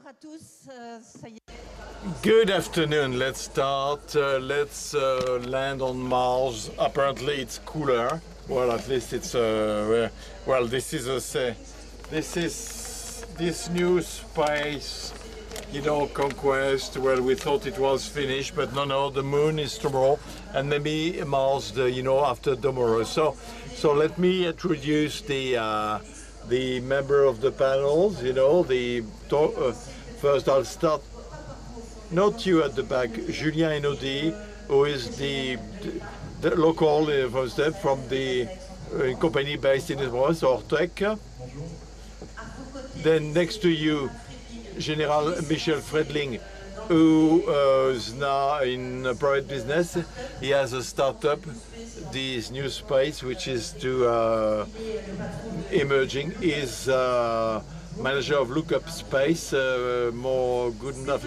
à tous. Ça y est. Good afternoon. Let's start. Let's land on Mars. Apparently, it's cooler. Well, at least it's well. This is this new space, you know, conquest. Well, we thought it was finished, but no. The moon is tomorrow, and maybe Mars, after tomorrow. So let me introduce the member of the panels. First, I'll start. Not you at the back, Julien Enaudi, who is the local from the company based in France, Ortec. Then next to you, General Michel Fredling, who is now in private business. He has a startup, this new space, which is emerging. Is manager of Lookup Space, more good enough.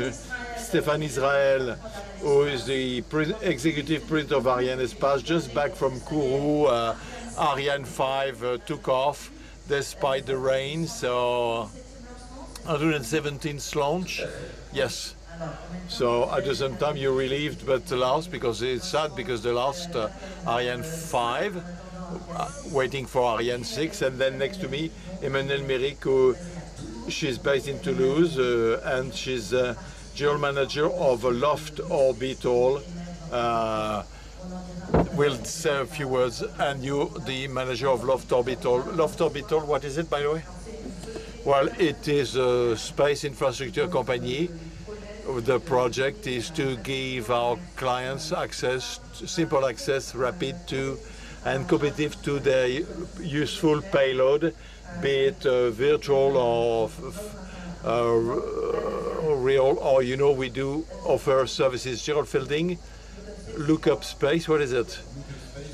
Stéphane Israël, who is the executive president of Ariane Espace, just back from Kourou. Ariane 5 took off despite the rain, so 117th launch, yes. So at the same time you're relieved, but the last, because it's sad, because the last Ariane 5, waiting for Ariane 6, and then next to me, Emmanuelle Méric, who she's based in Toulouse, and she's general manager of Loft Orbital. We'll say a few words, and you, the manager of Loft Orbital. Loft Orbital, what is it, by the way? Well, it is a space infrastructure company. The project is to give our clients access, simple access, rapid to, and competitive to their useful payload, be it virtual or real, or we do offer services. Gerald Fielding, Lookup Space, what is it?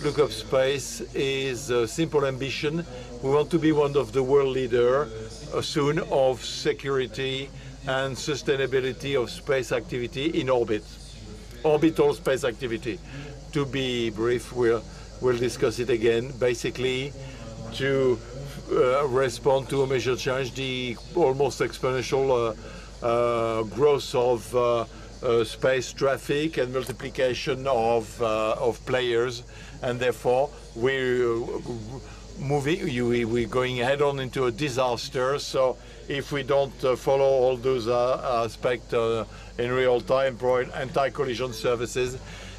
Lookup Space is a simple ambition. We want to be one of the world leaders soon of security and sustainability of space activity in orbit, orbital space activity. To be brief, we'll discuss it again. Basically, to respond to a major change, the almost exponential growth of space traffic and multiplication of players, and therefore we're going head on into a disaster. So if we don't follow all those aspects in real time, anti-collision services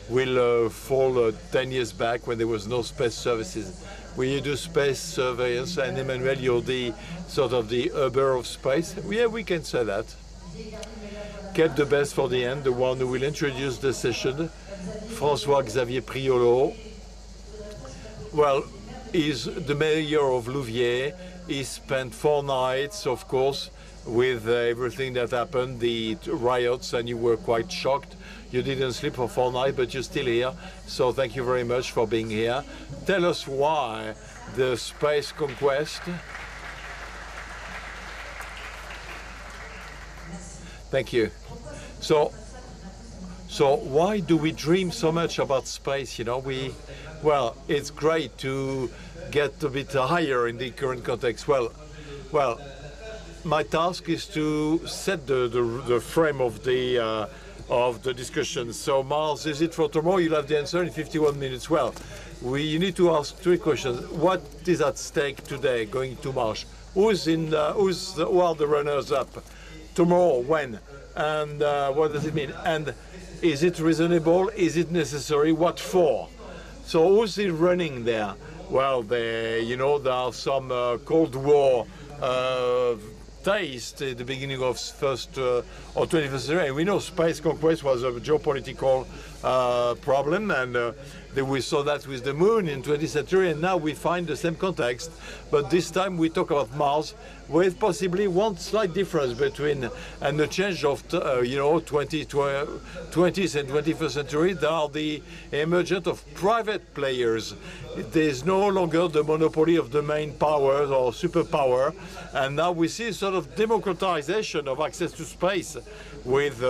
will fall 10 years back when there was no space services. We do space surveillance, and Emmanuel, you're the sort of the Uber of space. Yeah, we can say that. Kept the best for the end, the one who will introduce the session, François-Xavier Priolo. Well, he's the mayor of Louviers. He spent 4 nights, of course, with everything that happened, the riots, and you were quite shocked. You didn't sleep for 4 nights, but you're still here. So thank you very much for being here. Tell us why the space conquest. Thank you. So why do we dream so much about space? Well, it's great to get a bit higher in the current context. Well, my task is to set the frame of the discussion. So Mars, is it for tomorrow? You'll have the answer in 51 minutes. Well, you need to ask 3 questions. What is at stake today going to Mars? Who are the runners up? Tomorrow, when? And what does it mean? And is it reasonable? Is it necessary? What for? So who's running there? Well, there are some Cold War taste at the beginning of first or 21st century. And we know space conquest was a geopolitical problem, and we saw that with the moon in 20th century, and now we find the same context. But this time we talk about Mars, with possibly one slight difference between and the change of 20th and 21st century. There are the emergence of private players. There's no longer the monopoly of the main powers or superpower, and now we see sort of democratization of access to space with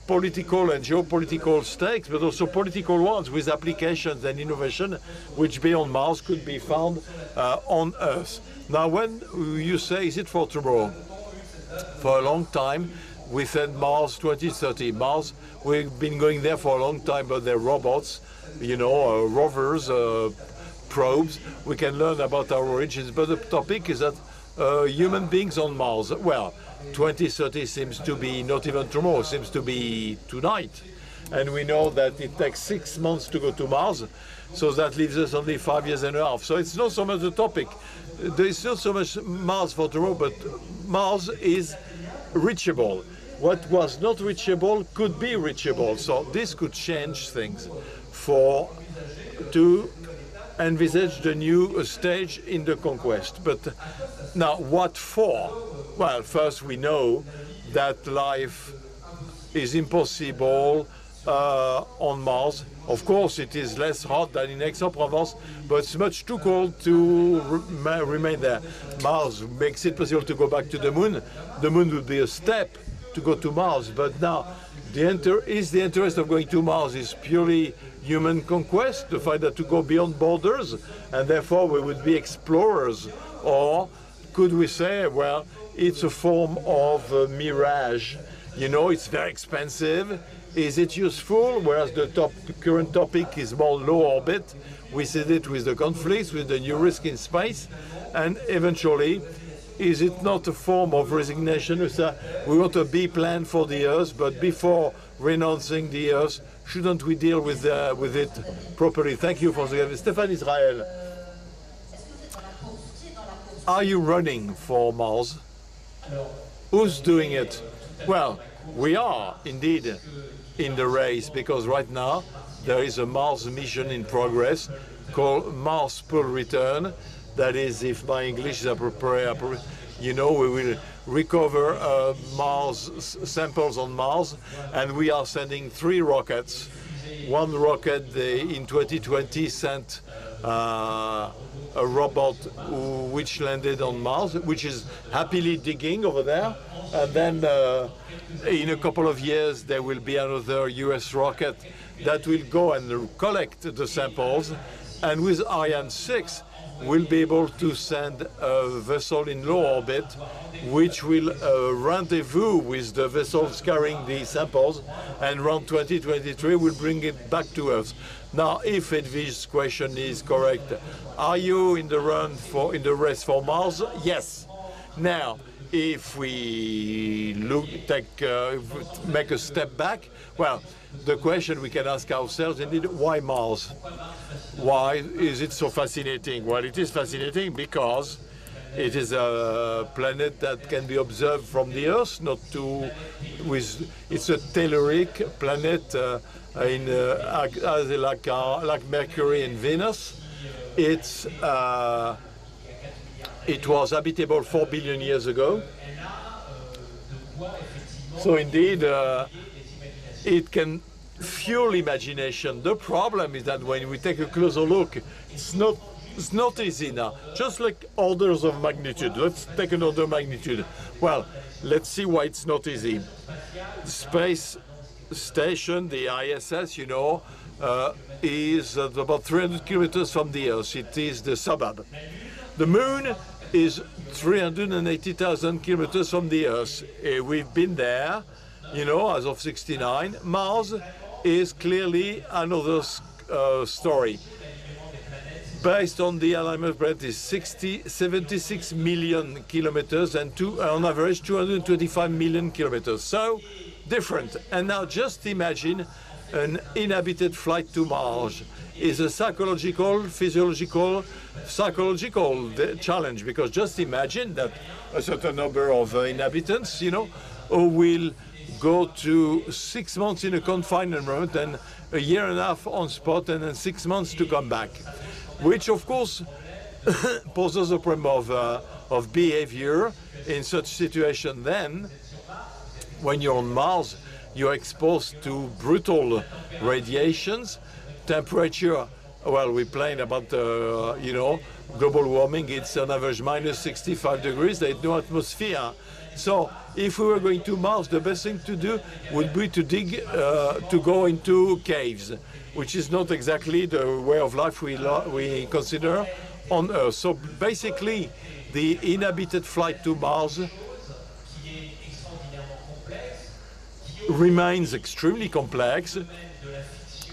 political and geopolitical stakes, but also political ones with applications and innovation which beyond Mars could be found on Earth. Now, when you say, is it for tomorrow? For a long time, we said Mars 2030. Mars, we've been going there for a long time, but they're robots, you know, rovers, probes. We can learn about our origins, but the topic is that human beings on Mars. Well, 2030 seems to be not even tomorrow, seems to be tonight. And we know that it takes 6 months to go to Mars, so that leaves us only 5 years and a half. So it's not so much the topic. There is not so much Mars for tomorrow, but Mars is reachable. What was not reachable could be reachable. So this could change things to envisage the new stage in the conquest. But now, what for? Well, first we know that life is impossible on Mars. Of course, it is less hot than in Aix-en-Provence, but it's much too cold to remain there. Mars makes it possible to go back to the Moon. The Moon would be a step to go to Mars, but now the interest of going to Mars is purely human conquest, the fact that to go beyond borders, and therefore we would be explorers, or could we say, well, it's a form of mirage. You know, it's very expensive. Is it useful? Whereas the current topic is more low orbit. We see it with the conflicts, with the new risk in space, and eventually, is it not a form of resignation? We want a B plan for the Earth, but before renouncing the Earth, shouldn't we deal with it properly? Thank you for the Stéphane Israël. Are you running for Mars? Who's doing it? Well, we are indeed in the race, because right now there is a Mars mission in progress called Mars Pull Return. That is, if my English is appropriate, you know, we will recover Mars samples on Mars, and we are sending 3 rockets. One rocket in 2020 sent a robot which landed on Mars, which is happily digging over there. And then in a couple of years, there will be another US rocket that will go and collect the samples. And with Ariane 6, we'll be able to send a vessel in low orbit, which will rendezvous with the vessels carrying the samples, and around 2023 we'll bring it back to Earth. Now, if Edwig's question is correct, are you in the race for Mars? Yes. Now, if we make a step back, well, the question we can ask ourselves indeed, why Mars? Why is it so fascinating? Well, it is fascinating because it is a planet that can be observed from the Earth, it's a telluric planet like Mercury and Venus. It was habitable 4 billion years ago. So indeed, it can fuel imagination. The problem is that when we take a closer look, it's not easy now. Just like orders of magnitude. Let's take another magnitude. Well, let's see why it's not easy. The space station, the ISS, you know, is about 300 kilometers from the Earth. It is the suburb. The Moon is 380,000 kilometers from the Earth. We've been there, you know, as of '69. Mars is clearly another story. Based on the alignment breadth is 76 million kilometers and on average 225 million kilometers. So different. And now just imagine an inhabited flight to Mars is a psychological, physiological, psychological challenge, because just imagine that a certain number of inhabitants, you know, will go to 6 months in a confined environment and a year and a half on spot and then 6 months to come back, which of course poses a problem of behavior in such situation. Then when you're on Mars, you're exposed to brutal radiations, temperature. Well, we complain about you know, global warming. It's on average minus 65 degrees. There's no atmosphere. So if we were going to Mars, the best thing to do would be to dig, to go into caves, which is not exactly the way of life we consider on Earth. So basically, the inhabited flight to Mars remains extremely complex.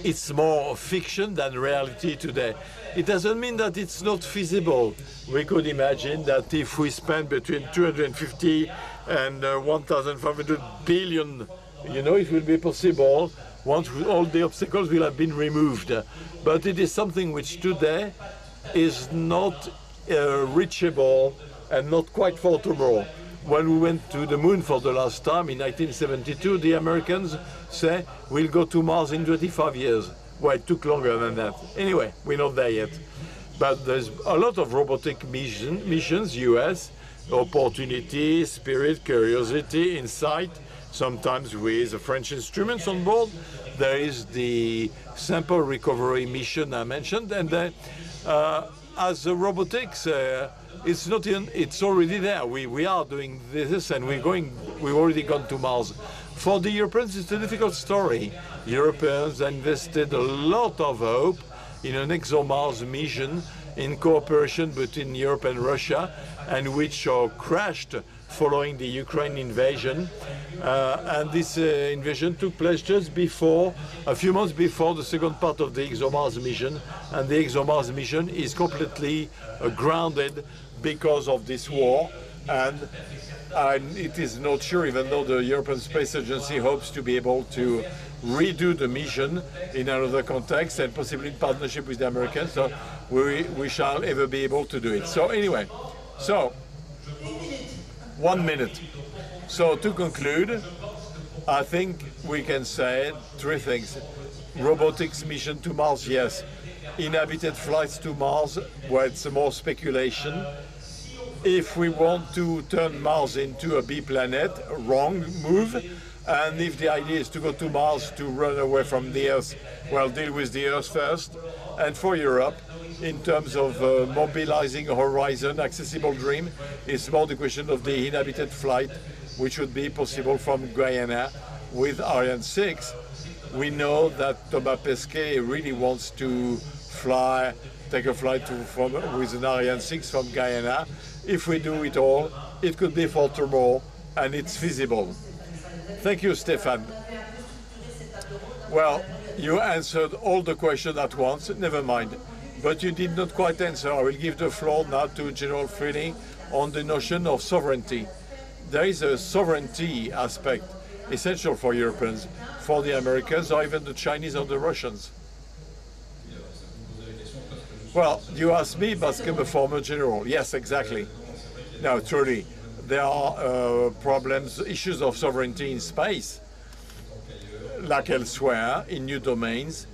It's more fiction than reality today. It doesn't mean that it's not feasible. We could imagine that if we spend between 250 and 1,500 billion, it will be possible once all the obstacles will have been removed. But it is something which today is not reachable and not quite for tomorrow. When we went to the moon for the last time in 1972, the Americans say we'll go to Mars in 25 years. Well, it took longer than that. Anyway, we're not there yet. But there's a lot of robotic missions, US, Opportunity, Spirit, Curiosity, Insight, sometimes with French instruments on board. There is the sample recovery mission I mentioned, and then as robotics, it's not in, it's already there. We are doing this, and we've already gone to Mars. For the Europeans, it's a difficult story. Europeans invested a lot of hope in an ExoMars mission in cooperation between Europe and Russia, and which crashed following the Ukraine invasion. And this invasion took place just before, a few months before the second part of the ExoMars mission. And the ExoMars mission is completely grounded because of this war. And it is not sure, even though the European Space Agency hopes to be able to redo the mission in another context and possibly in partnership with the Americans. So we shall ever be able to do it. So anyway, 1 minute. So to conclude, I think we can say three things. Robotics mission to Mars, yes. Inhabited flights to Mars, where it's more speculation. If we want to turn Mars into a B planet, wrong move. And if the idea is to go to Mars to run away from the Earth, well, deal with the Earth first. And for Europe, in terms of mobilizing a horizon, accessible dream, it's more the question of the inhabited flight, which would be possible from Guyana with Ariane 6. We know that Thomas Pesquet really wants to take a flight with an Ariane 6 from Guyana. If we do it all, it could be for tomorrow, and it's feasible. Thank you, Stéphane. Well, you answered all the questions at once, never mind. But you did not quite answer. I will give the floor now to General Freeling on the notion of sovereignty. There is a sovereignty aspect essential for Europeans, for the Americans, or even the Chinese or the Russians. Well, you asked me, but I'm a former general. Yes, exactly. Now, truly, there are issues of sovereignty in space, like elsewhere, in new domains,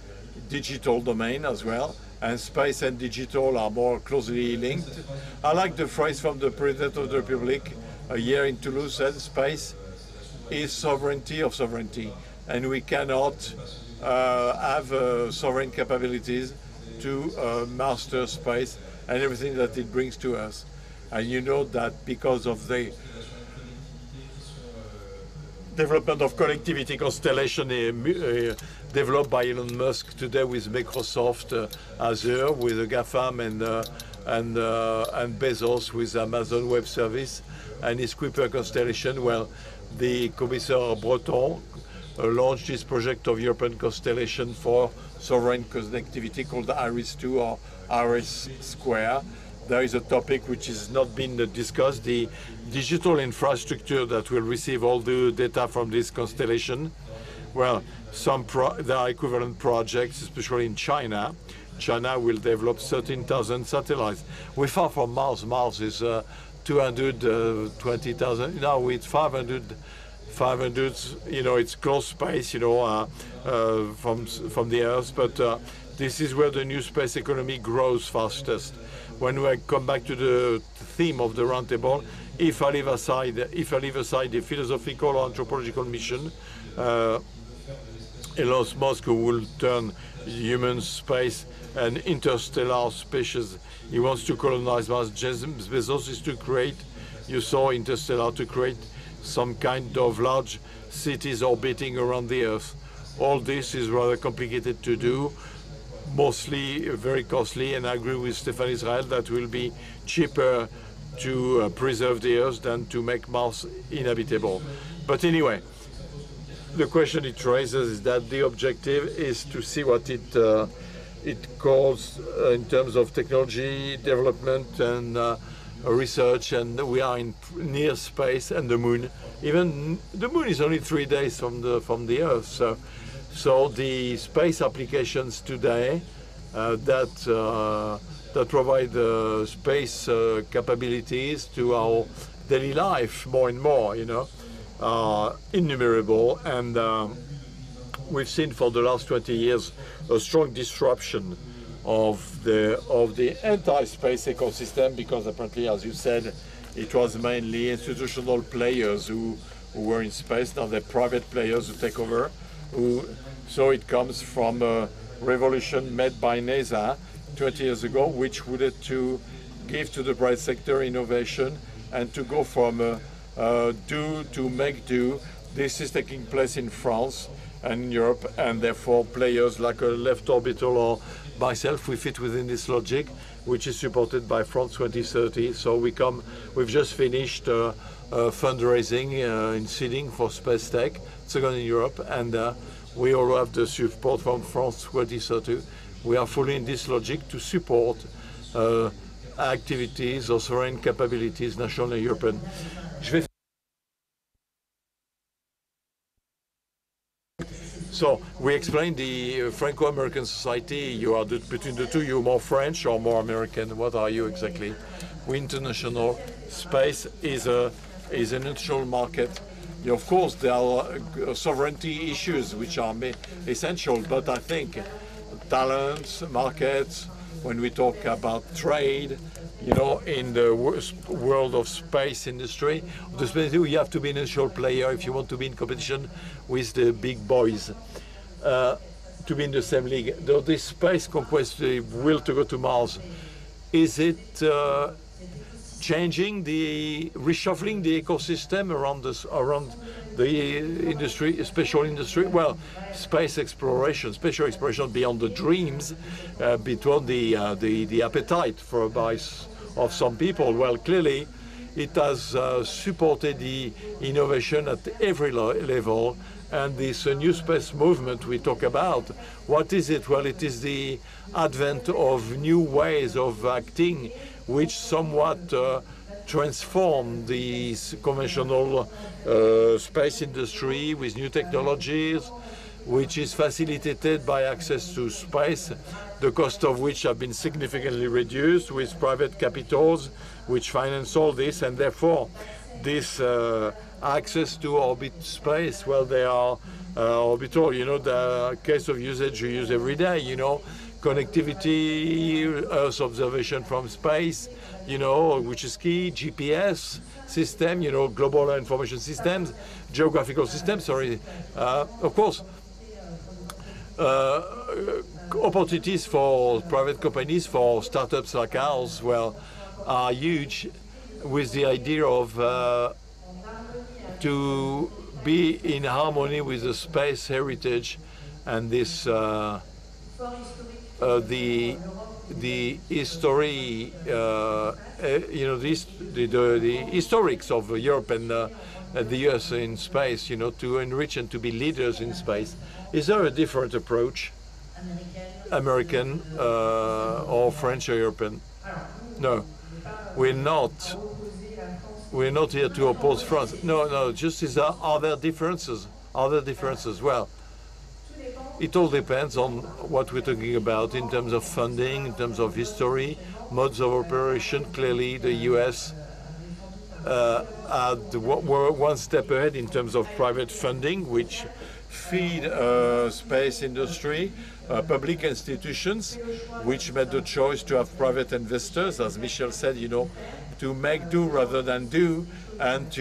digital domain as well, and space and digital are more closely linked. I like the phrase from the President of the Republic a year in Toulouse said, space is sovereignty of sovereignty, and we cannot have sovereign capabilities to master space and everything that it brings to us. And you know that because of the development of connectivity constellation developed by Elon Musk today with Microsoft Azure, with the GAFAM and Bezos with Amazon Web Service and his Kuiper constellation, well, the Commissaire Breton launched his project of European constellation for sovereign connectivity called IRIS2 or IRIS Square. There is a topic which has not been discussed, the digital infrastructure that will receive all the data from this constellation. Well, there are equivalent projects, especially in China. China will develop 13,000 satellites. We're far from Mars. Mars is 220,000. Now it's 500. It's close space, from the Earth. But this is where the new space economy grows fastest. When we come back to the theme of the roundtable, if I leave aside the philosophical or anthropological mission, Elon Musk will turn human space and interstellar species. He wants to colonize Mars. Bezos is to create, you saw Interstellar, to create some kind of large cities orbiting around the Earth. All this is rather complicated to do, mostly very costly, and I agree with Stéphane Israël that will be cheaper to preserve the Earth than to make Mars inhabitable. But anyway, the question it raises is that the objective is to see what it calls in terms of technology development and research, and we are in near space and the moon. Even the moon is only 3 days from the Earth, so the space applications today that provide space capabilities to our daily life more and more, you know, are innumerable, and we've seen for the last 20 years a strong disruption of the entire space ecosystem, because apparently, as you said, it was mainly institutional players who were in space. Now they're private players who take over. So it comes from a revolution made by NASA 20 years ago, which wanted to give to the private sector innovation and to go from do to make do. This is taking place in France and in Europe, and therefore players like Left Orbital or myself, we fit within this logic, which is supported by France 2030. So we've just finished fundraising in seeding for space tech, second in Europe, and we all have the support from France 2030. We are fully in this logic to support activities or sovereign capabilities, national and European. So we explained the Franco-American society. You are between the two. You're more French or more American? What are you exactly? We international. Space is an international market. Of course, there are sovereignty issues which are essential, but I think talents, markets, when we talk about trade, you know, in the world of space industry, you have to be an initial player if you want to be in competition with the big boys, to be in the same league. Though this space conquest, the will to go to Mars, is it changing reshuffling the ecosystem around the industry, special industry? Well, space exploration, spatial exploration beyond the dreams, beyond the appetite of some people. Well, clearly, it has supported the innovation at every level, and this new space movement we talk about. What is it? Well, it is the advent of new ways of acting, which somewhat transform the conventional space industry with new technologies, which is facilitated by access to space, the cost of which have been significantly reduced with private capitals, which finance all this, and therefore this access to orbit space, well, they are orbital, you know, the case of usage you use every day, you know, connectivity, Earth observation from space, you know, which is key, GPS system, you know, global information systems, geographical systems, sorry. Of course, opportunities for private companies, for startups like ours, well, are huge, with the idea of to be in harmony with the space heritage and this the history, you know, the historics of Europe and the US in space, you know, to enrich and to be leaders in space. Is there a different approach, American or French or European? No, we're not. We're not here to oppose France. No, no, just are there differences? Are there differences? Well, it all depends on what we're talking about in terms of funding, in terms of history, modes of operation. Clearly, the US were one step ahead in terms of private funding, which feed space industry, public institutions, which made the choice to have private investors, as Michel said, you know, to make do rather than do, and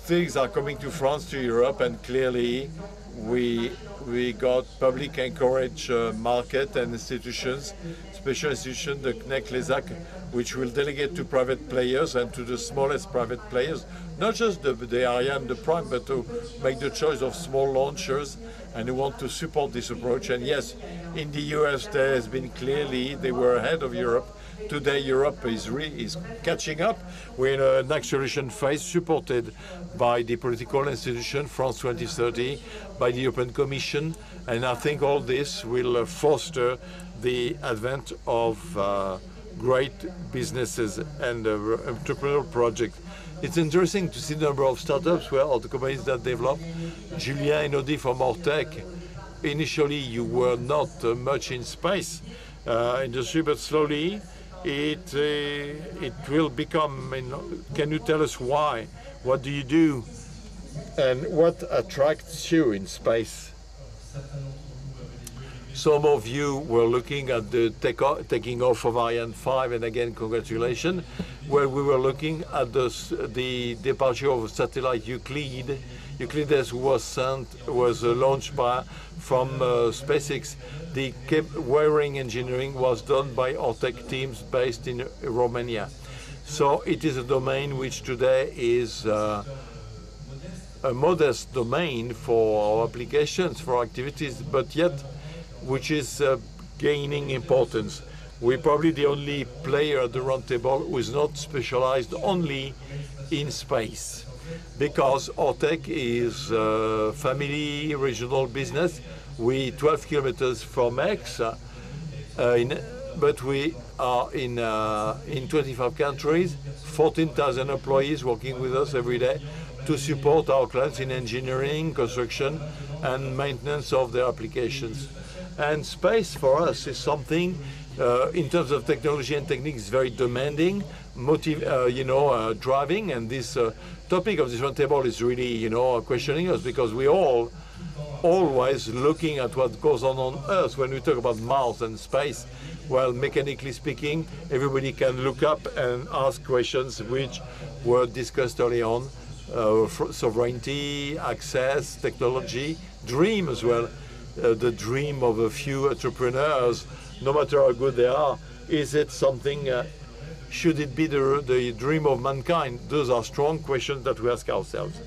things are coming to France, to Europe, and clearly we we got public encourage market and institutions, special institutions, the CNEC, LESAC, which will delegate to private players and to the smallest private players, not just the Ariane, the Prime, but to make the choice of small launchers, and we want to support this approach. And yes, in the US there has been clearly, they were ahead of Europe. Today Europe is catching up. We're in an acceleration phase supported by the political institution, France 2030, by the European Commission, and I think all this will foster the advent of great businesses and entrepreneurial projects. It's interesting to see the number of startups where all the companies that develop. Julien Einaudi from Ortec, initially you were not much in space industry, but slowly it will become. Can you tell us why? What do you do? And what attracts you in space? Some of you were looking at the taking off of Ariane 5, and again, congratulations. Where we were looking at the departure of satellite Euclid. Euclides was launched from SpaceX. The wiring engineering was done by Ortec teams based in Romania. So it is a domain which today is a modest domain for our applications, for activities, but yet which is gaining importance. We're probably the only player at the round table who is not specialized only in space, because Ortec is a family regional business. We 12 kilometers from Aix, but we are in 25 countries, 14,000 employees working with us every day to support our clients in engineering, construction, and maintenance of their applications. And space for us is something, in terms of technology and technique, is very demanding, driving. And this topic of this roundtable is really, questioning us, because we all always looking at what goes on Earth. When we talk about Mars and space, well, mechanically speaking, everybody can look up and ask questions which were discussed early on. Sovereignty, access, technology, dream as well. The dream of a few entrepreneurs, no matter how good they are. Is it something, should it be the dream of mankind? Those are strong questions that we ask ourselves.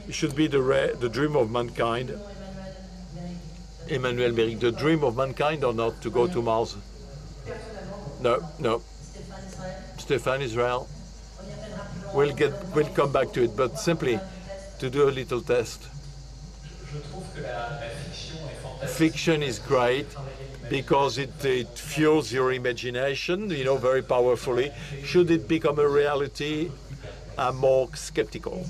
It should be the dream of mankind. Emmanuel Méric, the dream of mankind or not, to go to Mars? No. Stéphane Israel. We'll come back to it, but simply to do a little test. Fiction is great because it fuels your imagination, very powerfully. Should it become a reality, I'm more skeptical.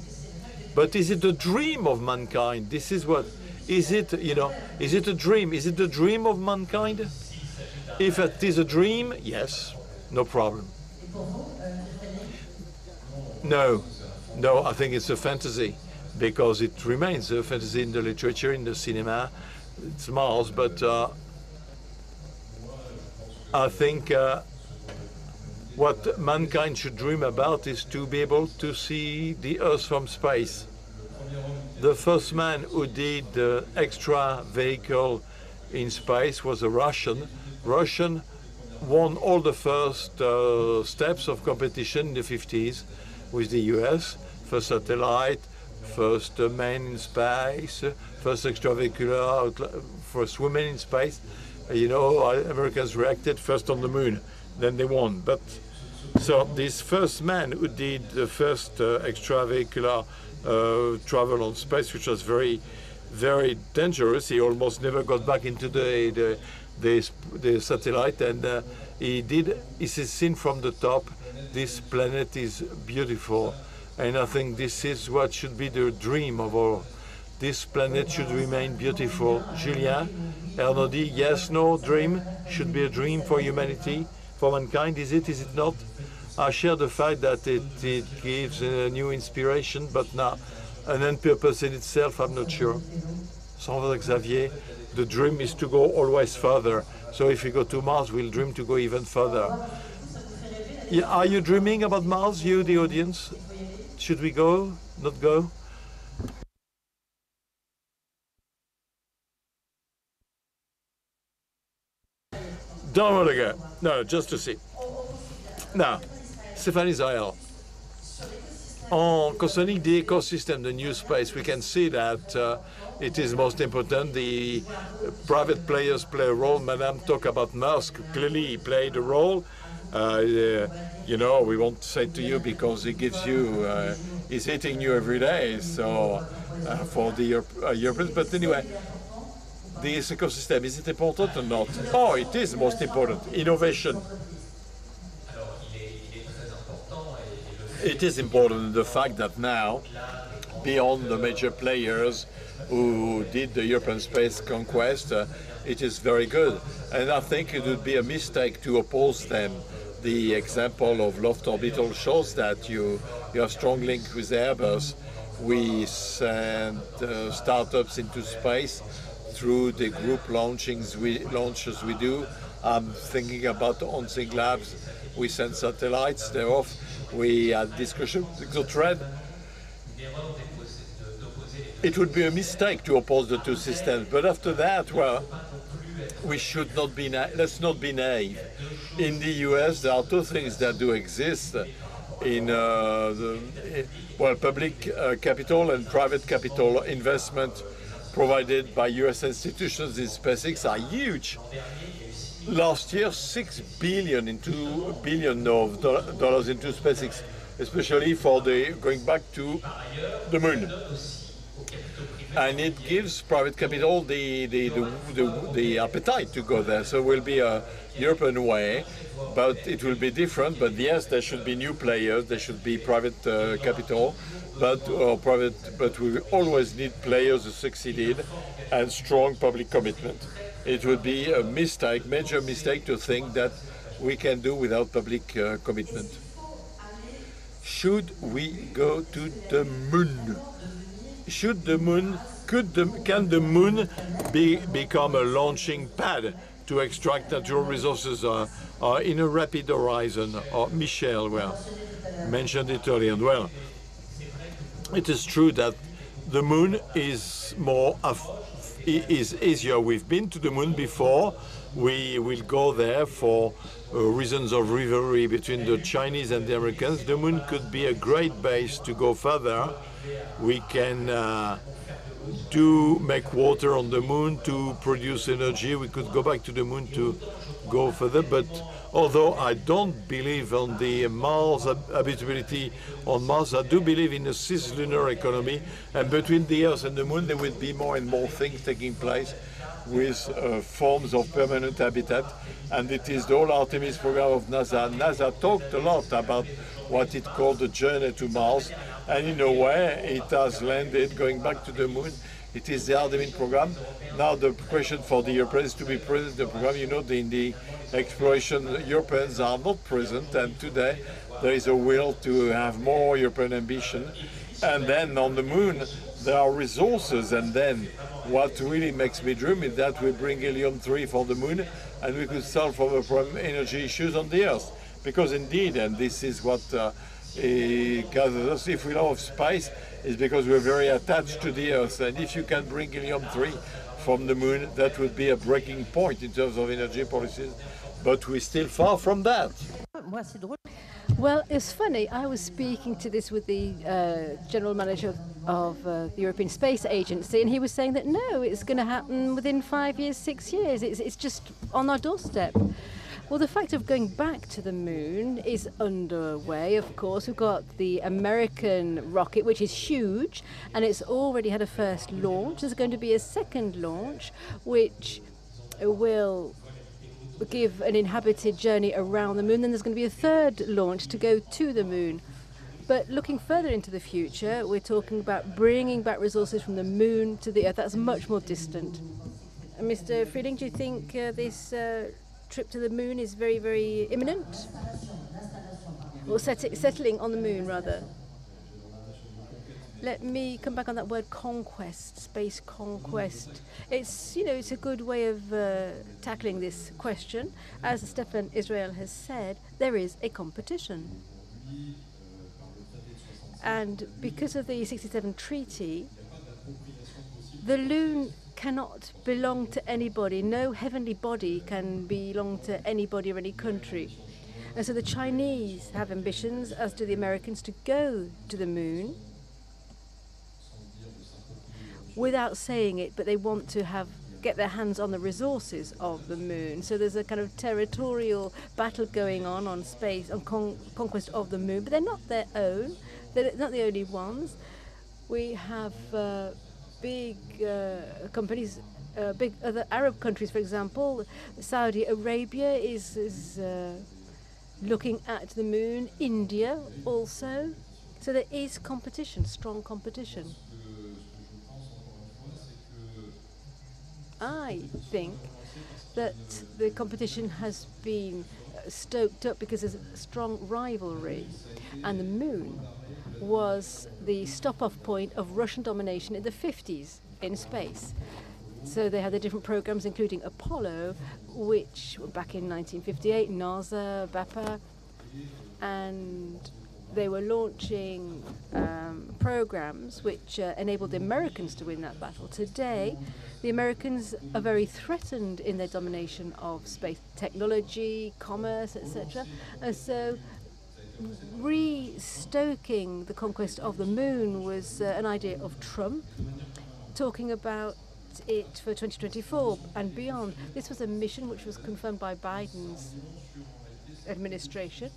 But is it a dream of mankind? This is what, is it a dream? Is it the dream of mankind? If it is a dream, yes, no problem. No, I think it's a fantasy, because it remains a fantasy in the literature, in the cinema. It's Mars, but I think what mankind should dream about is to be able to see the Earth from space. The first man who did the extra vehicle in space was a Russian. Russian won all the first steps of competition in the 50s with the US. First satellite, first man in space, first extravehicular, first woman in space. Americans reacted first on the moon, then they won. But so this first man who did the first extravehicular travel on space, which was very, very dangerous. He almost never got back into the satellite, and he says, seen from the top, this planet is beautiful. And I think this is what should be the dream of all. This planet should remain beautiful. Julien Einaudi, yes, no, dream should be a dream for humanity, for mankind. Is it not? I share the fact that it gives a new inspiration, but now an end purpose in itself, I'm not sure. Salvador Xavier, the dream is to go always further. So if we go to Mars, we'll dream to go even further. Yeah, are you dreaming about Mars, you, the audience? Should we go, not go? Don't want to go. No, just to see. Now, Stéphane Israël. Concerning the ecosystem, the new space, we can see that it is most important. The private players play a role. Madame talked about Musk. Clearly, he played a role. You know, we won't say to you because he gives you, he's hitting you every day. So for the Europeans, but anyway, this ecosystem, is it important or not? Oh, it is most important. Innovation. It is important, the fact that now, beyond the major players who did the European space conquest, it is very good. And I think it would be a mistake to oppose them. The example of Loft Orbital shows that you have strong link with Airbus. We send startups into space through the group launches we do. I'm thinking about OnSync Labs. We send satellites, they're off. We had discussion with Exotrade. It would be a mistake to oppose the two systems, but after that, well, we should not be let's not be naive. In the US, there are two things that do exist in public capital and private capital investment provided by US institutions in SpaceX are huge. Last year, $6 billion of dollars into SpaceX, especially for the going back to the moon. And it gives private capital the appetite to go there. So it will be a European way, but it will be different. But yes, there should be new players. There should be private capital, but we always need players who succeeded and strong public commitment. It would be a mistake, major mistake, to think that we can do without public commitment. Should we go to the moon? Should the moon, can the moon become a launching pad to extract natural resources in a rapid horizon? Or Michel mentioned it earlier. Well, it is true that the moon is is easier. We've been to the moon before. We will go there for reasons of rivalry between the Chinese and the Americans. The moon could be a great base to go further. We can make water on the moon to produce energy. We could go back to the moon to go further. But although I don't believe on the Mars habitability on Mars, I do believe in a cislunar economy. And between the Earth and the moon, there will be more and more things taking place with forms of permanent habitat. And it is the whole Artemis program of NASA. NASA talked a lot about what it called the journey to Mars. And in a way, it has landed, going back to the moon. It is the Artemis program. Now the question for the Europeans to be present in the program. You know, in the exploration, Europeans are not present, and today there is a will to have more European ambition. And then on the moon, there are resources, and then what really makes me dream is that we bring helium-3 for the moon, and we could solve our energy issues on the Earth. Because indeed, and this is what gathers us, if we love space, is because we're very attached to the Earth. And if you can bring helium-3 from the moon, that would be a breaking point in terms of energy policies. But we're still far from that. Well, it's funny. I was speaking to this with the general manager of the European Space Agency, and he was saying that no, it's going to happen within 5 years, 6 years. It's just on our doorstep. Well, the fact of going back to the moon is underway, of course. We've got the American rocket, which is huge, and it's already had a first launch. There's going to be a second launch, which will give an inhabited journey around the moon. Then there's going to be a third launch to go to the moon. But looking further into the future, we're talking about bringing back resources from the moon to the Earth. That's much more distant. Mr. Frieding, do you think this trip to the moon is very, very imminent? Or settling on the moon, rather? Let me come back on that word conquest, space conquest. It's, it's a good way of tackling this question. As Stéphane Israël has said, there is a competition. And because of the 67 treaty, the cannot belong to anybody. No heavenly body can belong to anybody or any country. And so the Chinese have ambitions, as do the Americans, to go to the moon without saying it, but they want to get their hands on the resources of the moon. So there's a kind of territorial battle going on space, on conquest of the moon, but they're not their own. They're not the only ones. We have big companies, big other Arab countries, for example. Saudi Arabia is looking at the moon. India also. So there is competition, strong competition. I think that the competition has been stoked up because there's a strong rivalry, and the moon was the stop-off point of Russian domination in the 50s in space. So they had the different programs, including Apollo, which back in 1958, NASA, BAPA, and they were launching programs which enabled the Americans to win that battle. Today, the Americans are very threatened in their domination of space technology, commerce, etc. And so restoking the conquest of the moon was an idea of Trump, talking about it for 2024 and beyond. This was a mission which was confirmed by Biden's administration,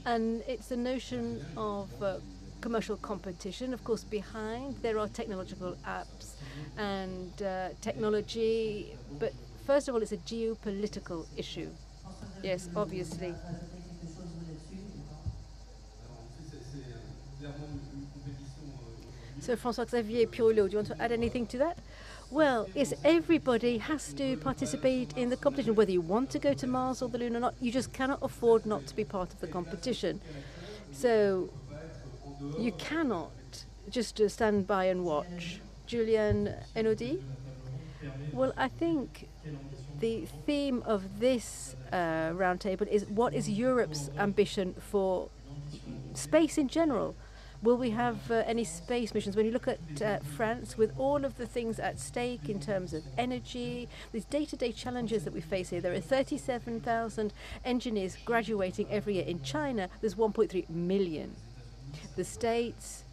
and it's the notion of commercial competition. Of course, behind there are technological apps and technology, but first of all, it's a geopolitical issue. Yes, obviously. So, François-Xavier Piolot, do you want to add anything to that? Well, yes, everybody has to participate in the competition, whether you want to go to Mars or the Moon or not. You just cannot afford not to be part of the competition. So you cannot just stand by and watch. Julien Enodi? Well, I think the theme of this roundtable is what is Europe's ambition for space in general? Will we have any space missions? When you look at France, with all of the things at stake in terms of energy, these day-to-day challenges that we face here, there are 37,000 engineers graduating every year. In China, there's 1.3 million. The States,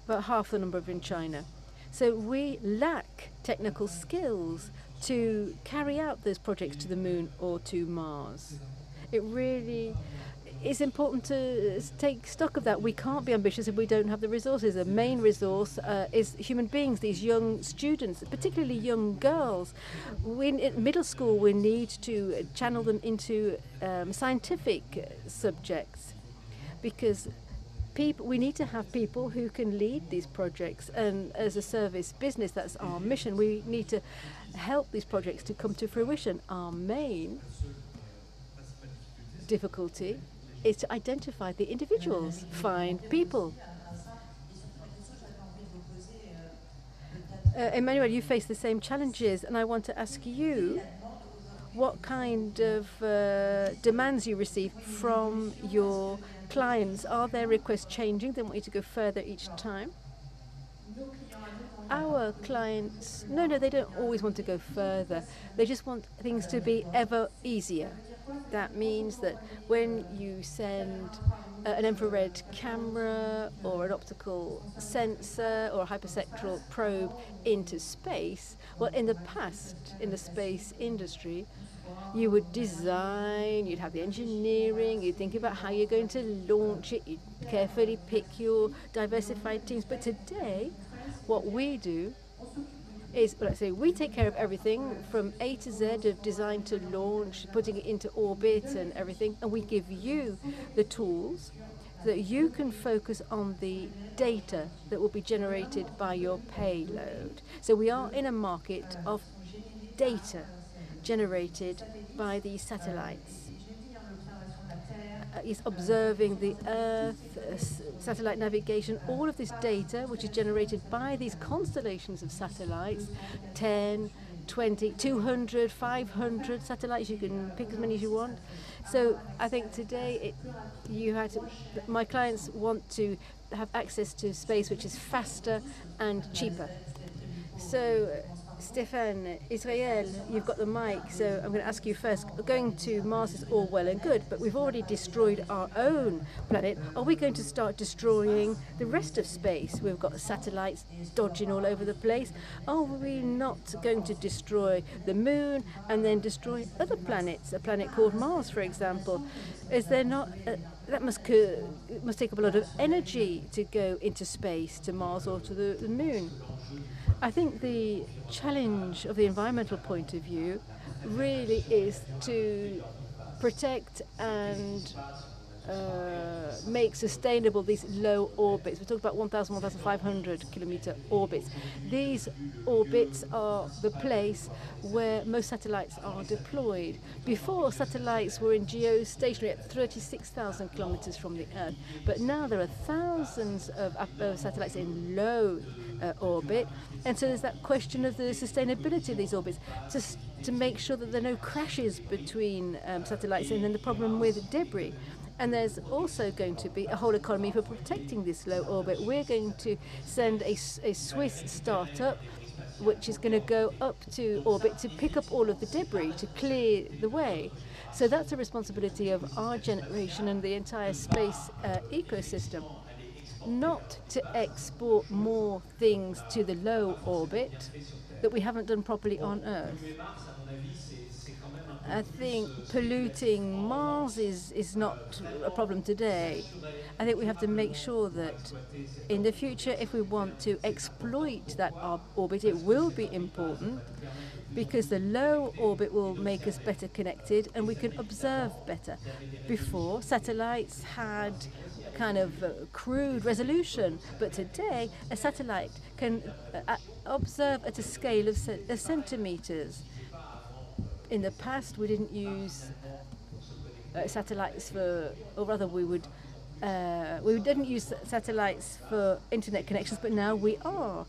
about half the number of in China. So we lack technical skills to carry out those projects to the moon or to Mars. It really is important to take stock of that. We can't be ambitious if we don't have the resources. The main resource is human beings, these young students, particularly young girls. In middle school, we need to channel them into scientific subjects, because we need to have people who can lead these projects, and as a service business, that's our mission. We need to help these projects to come to fruition. Our main difficulty is to identify the individuals, find people. Emmanuel, you face the same challenges, and I want to ask you what kind of demands you receive from your clients. Are their requests changing? They want you to go further each time? Our clients, no, they don't always want to go further. They just want things to be ever easier. That means that when you send an infrared camera or an optical sensor or a hyperspectral probe into space, well, in the past, in the space industry, you would design, you'd have the engineering, you'd think about how you're going to launch it, you'd carefully pick your diversified teams. But today, what we do is, let's say, we take care of everything from A to Z, of design to launch, putting it into orbit and everything, and we give you the tools so that you can focus on the data that will be generated by your payload. So we are in a market of data generated by these satellites. Is observing the Earth, satellite navigation, all of this data which is generated by these constellations of satellites, 10, 20, 200, 500 satellites, you can pick as many as you want. So I think today my clients want to have access to space which is faster and cheaper. So, Stéphane, Israel, you've got the mic, so I'm going to ask you first. Going to Mars is all well and good, but we've already destroyed our own planet. Are we going to start destroying the rest of space? We've got satellites dodging all over the place. Are we not going to destroy the moon and then destroy other planets? A planet called Mars, for example. Is there not... that must take up a lot of energy to go into space, to Mars or to the moon. I think the challenge of the environmental point of view really is to protect and make sustainable these low orbits. We talk about 1,000, 1,500 kilometer orbits. These orbits are the place where most satellites are deployed. Before, satellites were in geostationary at 36,000 kilometers from the Earth, but now there are thousands of satellites in low orbit, and so there's that question of the sustainability of these orbits, to make sure that there are no crashes between satellites, and then the problem with debris. And there's also going to be a whole economy for protecting this low orbit. We're going to send a Swiss startup which is going to go up to orbit to pick up all of the debris, to clear the way. So that's a responsibility of our generation and the entire space ecosystem. Not to export more things to the low orbit that we haven't done properly on Earth. I think polluting Mars is not a problem today. I think we have to make sure that in the future, if we want to exploit that orbit, it will be important, because the low orbit will make us better connected and we can observe better. Before, satellites had kind of crude resolution, but today a satellite can observe at a scale of centimeters. In the past, we didn't use satellites for, or rather, we didn't use satellites for internet connections, but now we are.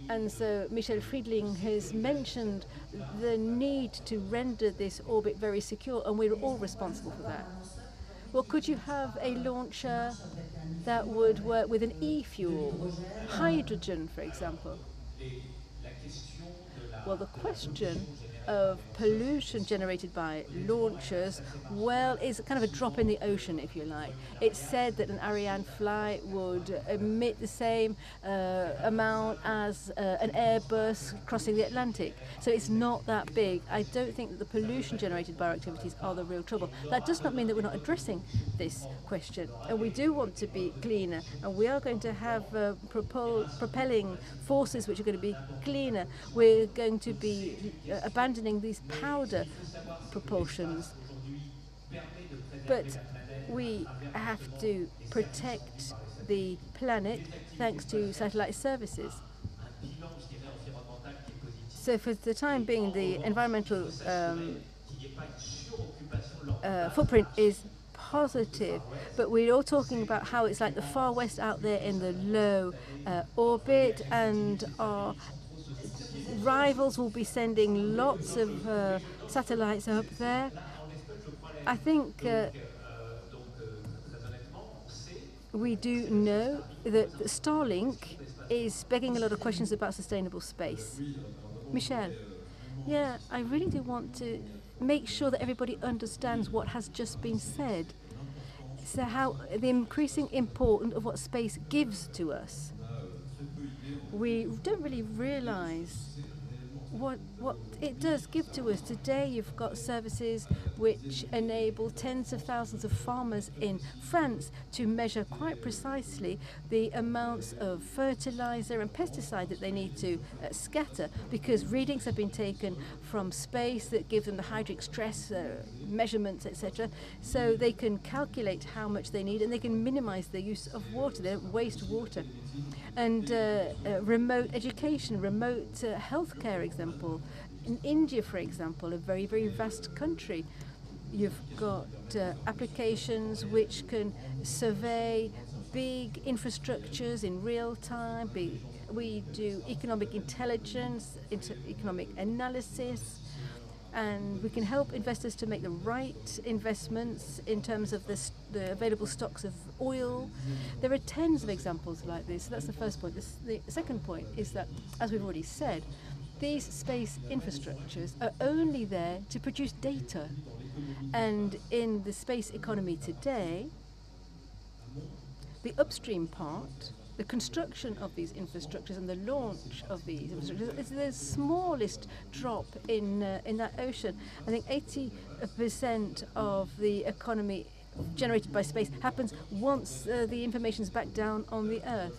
And so Michel Friedling has mentioned the need to render this orbit very secure, and we're all responsible for that. Well, could you have a launcher that would work with an e-fuel, hydrogen, for example? Well, the question of pollution generated by launchers, well, is kind of a drop in the ocean, if you like. It's said that an Ariane flight would emit the same amount as an Airbus crossing the Atlantic. So it's not that big. I don't think that the pollution generated by our activities are the real trouble. That does not mean that we're not addressing this question. And we do want to be cleaner, and we are going to have propelling forces which are going to be cleaner. We're going to be abandoning these powder propulsions. But we have to protect the planet thanks to satellite services. So for the time being, the environmental footprint is positive, but we're all talking about how it's like the far west out there in the low orbit, and our rivals will be sending lots of satellites up there. I think we do know that Starlink is begging a lot of questions about sustainable space. Michel, yeah, I really do want to make sure that everybody understands what has just been said. So how the increasing importance of what space gives to us. We don't really realize what it does give to us. Today you've got services which enable tens of thousands of farmers in France to measure quite precisely the amounts of fertilizer and pesticide that they need to scatter, because readings have been taken from space that give them the hydric stress measurements, etc. So they can calculate how much they need, and they can minimize the use of water. They don't waste water. And remote education, remote healthcare example. In India, for example, a very, very vast country, you've got applications which can survey big infrastructures in real time. We do economic intelligence, economic analysis. and we can help investors to make the right investments in terms of the available stocks of oil. There are tens of examples like this. So that's the first point. The second point is that, as we've already said, these space infrastructures are only there to produce data. And in the space economy today, the upstream part, the construction of these infrastructures and the launch of these infrastructures is the smallest drop in that ocean. I think 80% of the economy generated by space happens once the information is back down on the Earth.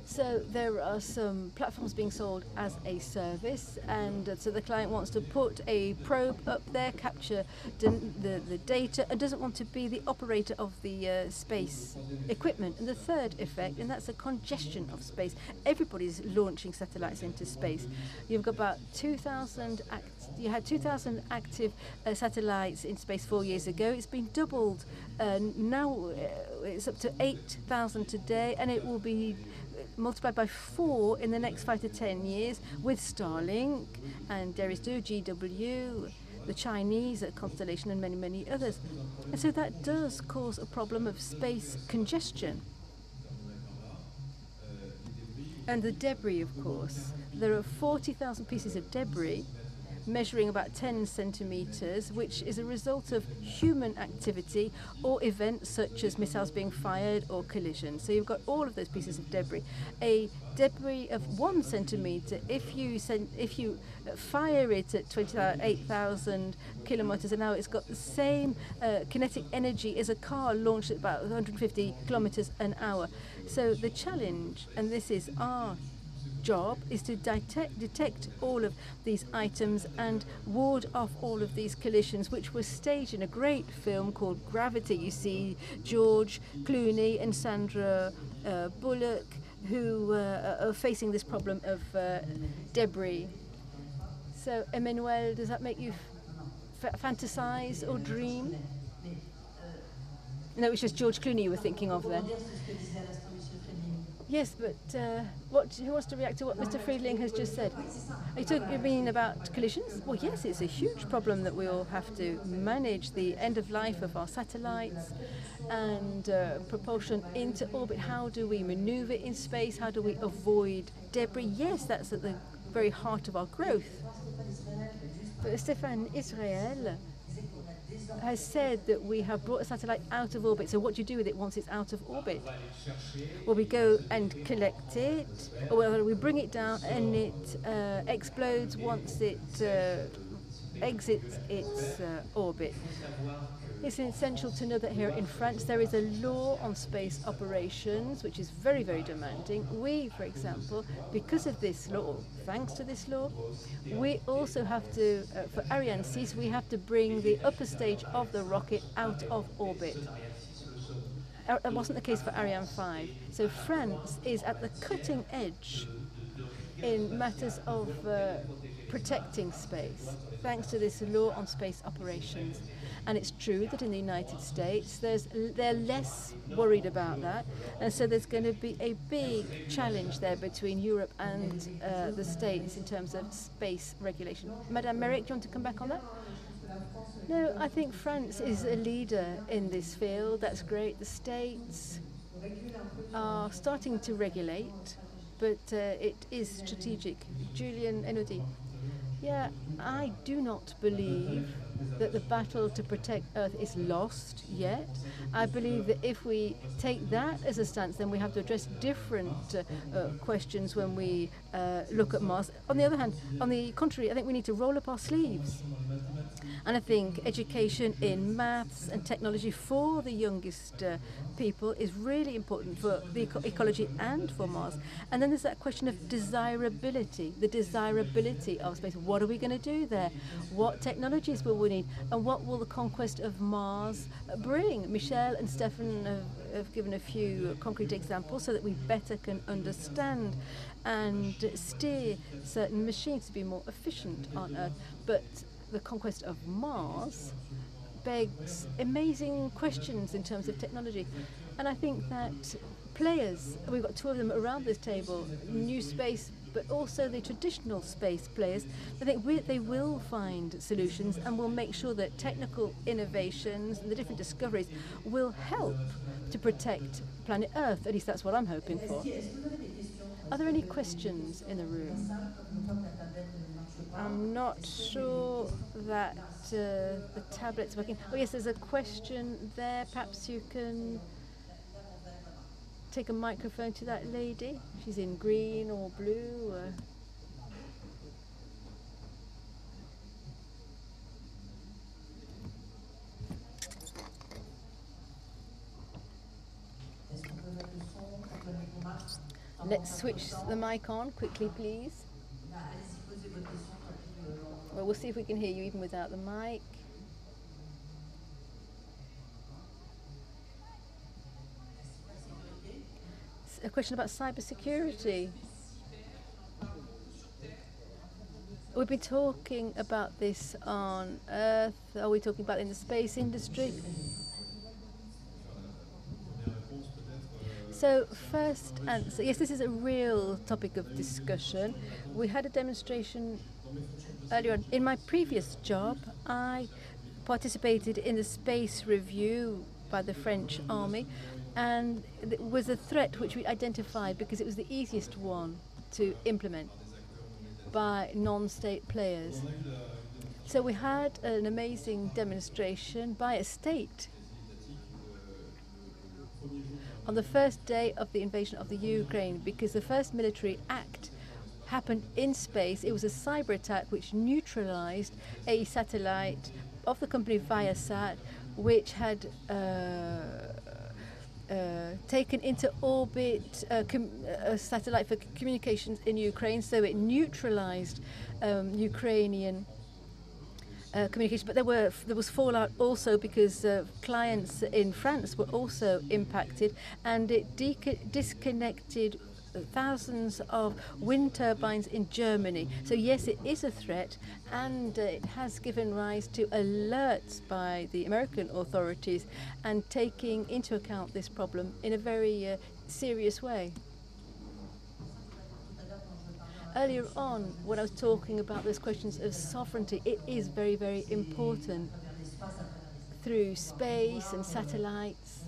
So there are some platforms being sold as a service, and so the client wants to put a probe up there, capture the data, and doesn't want to be the operator of the space equipment. And the third effect, and that's a congestion of space. Everybody's launching satellites into space. You've got about 2,000 you had 2,000 active satellites in space 4 years ago. It's been doubled. Now it's up to 8,000 today, and it will be multiplied by 4 in the next 5 to 10 years with Starlink and Deristu, GW, the Chinese Constellation, and many, many others. And so that does cause a problem of space congestion. And the debris, of course. There are 40,000 pieces of debris measuring about 10 centimeters, which is a result of human activity or events such as missiles being fired or collisions. So you've got all of those pieces of debris. A debris of 1 centimeter, if you fire it at 28,000 kilometers an hour, it's got the same kinetic energy as a car launched at about 150 kilometers an hour. So the challenge, and this is our job, is to detect all of these items and ward off all of these collisions, which were staged in a great film called Gravity. You see George Clooney and Sandra Bullock, who are facing this problem of debris. So, Emmanuel, does that make you fantasize or dream? No, it's just George Clooney you were thinking of there. Yes, but who wants to react to what Mr. Friedling has just said? You mean about collisions? Well, yes, it's a huge problem that we all have to manage, the end of life of our satellites and propulsion into orbit. How do we maneuver in space? How do we avoid debris? Yes, that's at the very heart of our growth. But Stéphane, Israel has said that we have brought a satellite out of orbit. So what do you do with it once it's out of orbit? Well, we go and collect it, or we bring it down and it explodes once it exits its orbit. It's essential to know that here in France there is a law on space operations which is very, very demanding. We, for example, because of this law, thanks to this law, we also have to, for Ariane 6, we have to bring the upper stage of the rocket out of orbit. That wasn't the case for Ariane 5. So France is at the cutting edge in matters of protecting space, thanks to this law on space operations. And it's true that in the United States, they're less worried about that. And so there's going to be a big challenge there between Europe and the States in terms of space regulation. Madame Merrick, do you want to come back on that? No, I think France is a leader in this field. That's great. The States are starting to regulate, but it is strategic. Julian Enodi. Yeah, I do not believe that the battle to protect Earth is lost yet. I believe that if we take that as a stance, then we have to address different questions when we look at Mars. On the other hand, on the contrary, I think we need to roll up our sleeves. And I think education in maths and technology for the youngest people is really important for the ecology and for Mars. And then there's that question of desirability, the desirability of space. What are we going to do there? What technologies will we need? And what will the conquest of Mars bring? Michel and Stefan have given a few concrete examples so that we better can understand and steer certain machines to be more efficient on Earth. But the conquest of Mars begs amazing questions in terms of technology. And I think that players, we've got two of them around this table, new space but also the traditional space players. I think they will find solutions and will make sure that technical innovations and the different discoveries will help to protect planet Earth. At least that's what I'm hoping for. Are there any questions in the room? I'm not sure that the tablet's working. Oh yes, there's a question there. Perhaps you can take a microphone to that lady. She's in green or blue. Let's switch the mic on quickly, please. Well, we'll see if we can hear you even without the mic. A question about cybersecurity. We've been talking about this on Earth. Are we talking about in the space industry? So first answer, yes, this is a real topic of discussion. We had a demonstration earlier on. In my previous job, I participated in the space review by the French army, and it was a threat which we identified because it was the easiest one to implement by non-state players. So we had an amazing demonstration by a state on the first day of the invasion of the Ukraine, because the first military act happened in space. It was a cyber attack which neutralized a satellite of the company Viasat, which had taken into orbit a satellite for communications in Ukraine, so it neutralized Ukrainian communication. But there was fallout also because clients in France were also impacted, and it disconnected thousands of wind turbines in Germany. So yes, it is a threat, and it has given rise to alerts by the American authorities and taking into account this problem in a very serious way. Earlier on, when I was talking about those questions of sovereignty, it is very, very important through space and satellites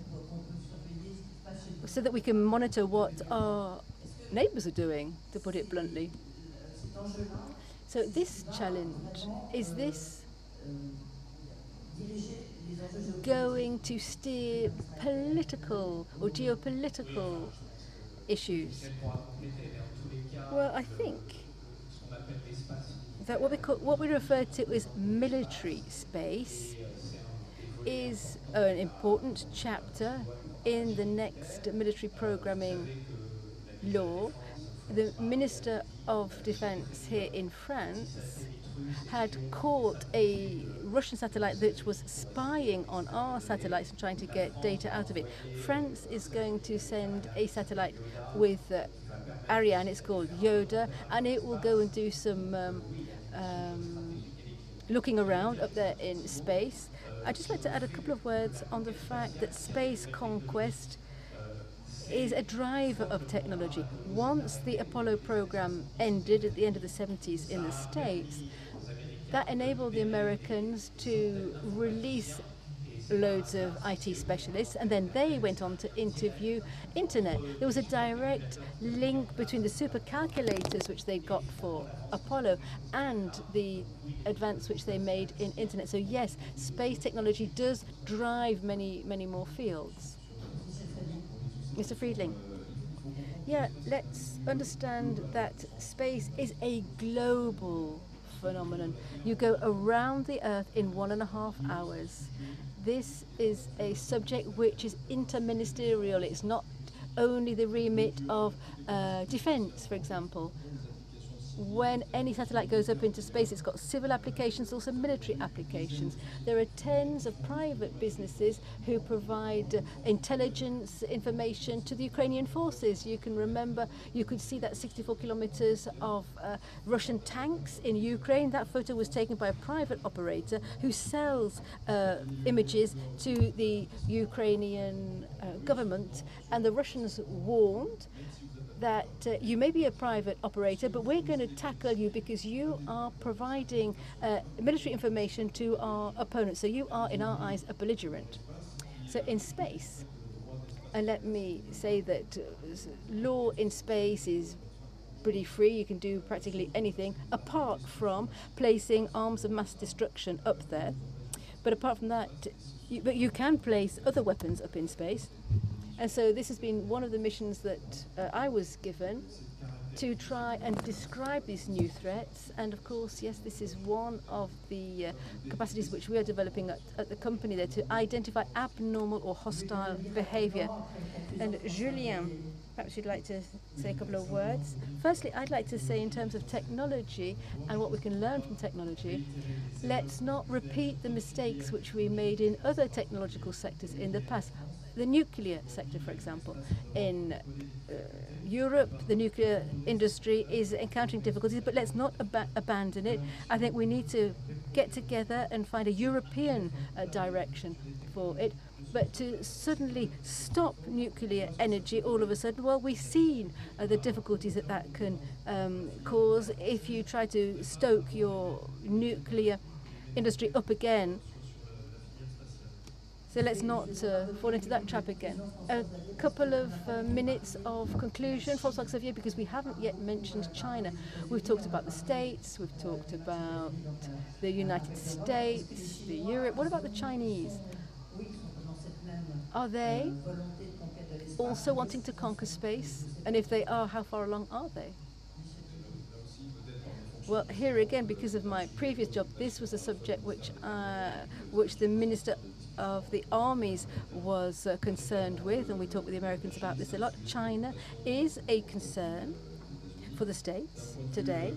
so that we can monitor what our neighbours are doing, to put it bluntly. So this challenge, is this going to steer political or geopolitical issues? Well, I think that what we refer to as military space is an important chapter in the next military programming law. The Minister of Defense here in France had caught a Russian satellite that was spying on our satellites and trying to get data out of it. France is going to send a satellite with Ariane, it's called Yoda, and it will go and do some looking around up there in space. I'd just like to add a couple of words on the fact that space conquest is a driver of technology. Once the Apollo program ended at the end of the 70s in the States, that enabled the Americans to release loads of IT specialists, and then they went on to interview internet. There was a direct link between the supercalculators which they got for Apollo and the advance which they made in internet. So yes, space technology does drive many, many more fields. Mr. Friedling. Yeah, let's understand that space is a global phenomenon. You go around the Earth in 1.5 hours. This is a subject which is interministerial. It's not only the remit of defense, for example. When any satellite goes up into space, it's got civil applications, also military applications. There are tens of private businesses who provide intelligence information to the Ukrainian forces. You can remember, you could see that 64 kilometers of Russian tanks in Ukraine. That photo was taken by a private operator who sells images to the Ukrainian government, and the Russians warned that you may be a private operator, but we're going to tackle you because you are providing military information to our opponents. So you are, in our eyes, a belligerent. So in space, and let me say that law in space is pretty free. You can do practically anything apart from placing arms of mass destruction up there. But apart from that, you can place other weapons up in space. And so this has been one of the missions that I was given, to try and describe these new threats. And of course, yes, this is one of the capacities which we are developing at the company there, to identify abnormal or hostile behavior. And Julien, perhaps you'd like to say a couple of words. Firstly, I'd like to say, in terms of technology and what we can learn from technology, let's not repeat the mistakes which we made in other technological sectors in the past. The nuclear sector, for example. In Europe, the nuclear industry is encountering difficulties, but let's not abandon it. I think we need to get together and find a European direction for it. But to suddenly stop nuclear energy all of a sudden, well, we've seen the difficulties that can cause if you try to stoke your nuclear industry up again. So let's not fall into that trap again. A couple of minutes of conclusion, François Xavier, because we haven't yet mentioned China. We've talked about the States, we've talked about the United States, the Europe. What about the Chinese? Are they also wanting to conquer space? And if they are, how far along are they? Well, here again, because of my previous job, this was a subject which the Minister of the Armies was concerned with, and we talked with the Americans about this a lot. China is a concern for the States today.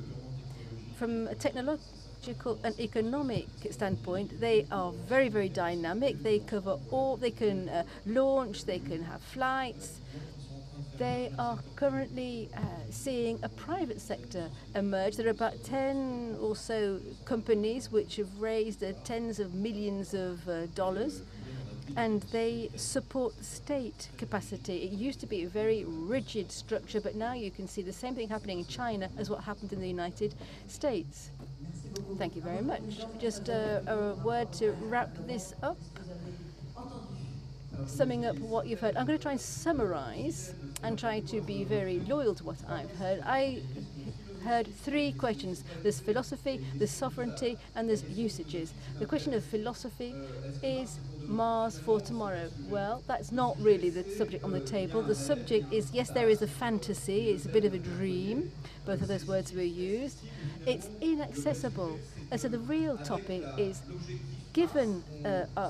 From a technological and economic standpoint, they are very, very dynamic. They cover all, they can launch, they can have flights. They are currently seeing a private sector emerge. There are about 10 or so companies which have raised tens of millions of dollars, and they support the state capacity. It used to be a very rigid structure, but now you can see the same thing happening in China as what happened in the United States. Thank you very much. Just a word to wrap this up. Summing up what you've heard, I'm going to try and summarize and try to be very loyal to what I've heard. I heard three questions. There's philosophy, there's sovereignty, and there's usages. The question of philosophy is Mars for tomorrow. Well, that's not really the subject on the table. The subject is, yes, there is a fantasy, it's a bit of a dream. Both of those words were used. It's inaccessible. And so the real topic is, given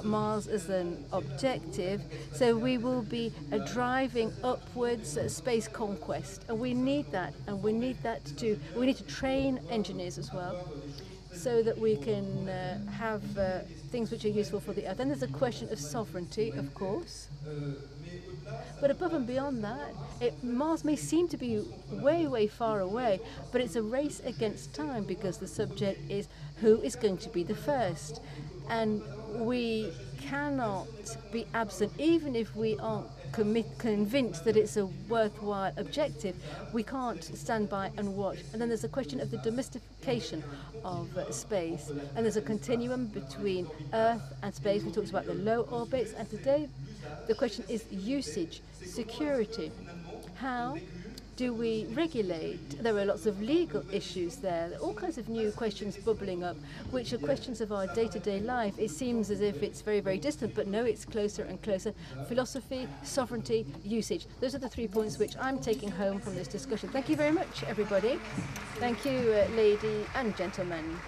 Mars as an objective, so we will be driving upwards space conquest, and we need that, and we need to train engineers as well, so that we can have things which are useful for the Earth. Then there's a question of sovereignty, of course. But above and beyond that, Mars may seem to be way, way far away, but it's a race against time, because the subject is who is going to be the first. And we cannot be absent, even if we aren't convinced that it's a worthwhile objective. We can't stand by and watch. And then there's a question of the domestication of space. And there's a continuum between Earth and space. We talked about the low orbits, and today the question is usage, security. How do we regulate? There are lots of legal issues there, all kinds of new questions bubbling up, which are questions of our day-to-day life. It seems as if it's very, very distant, but no, it's closer and closer. Philosophy, sovereignty, usage. Those are the 3 points which I'm taking home from this discussion. Thank you very much, everybody. Thank you, ladies and gentlemen.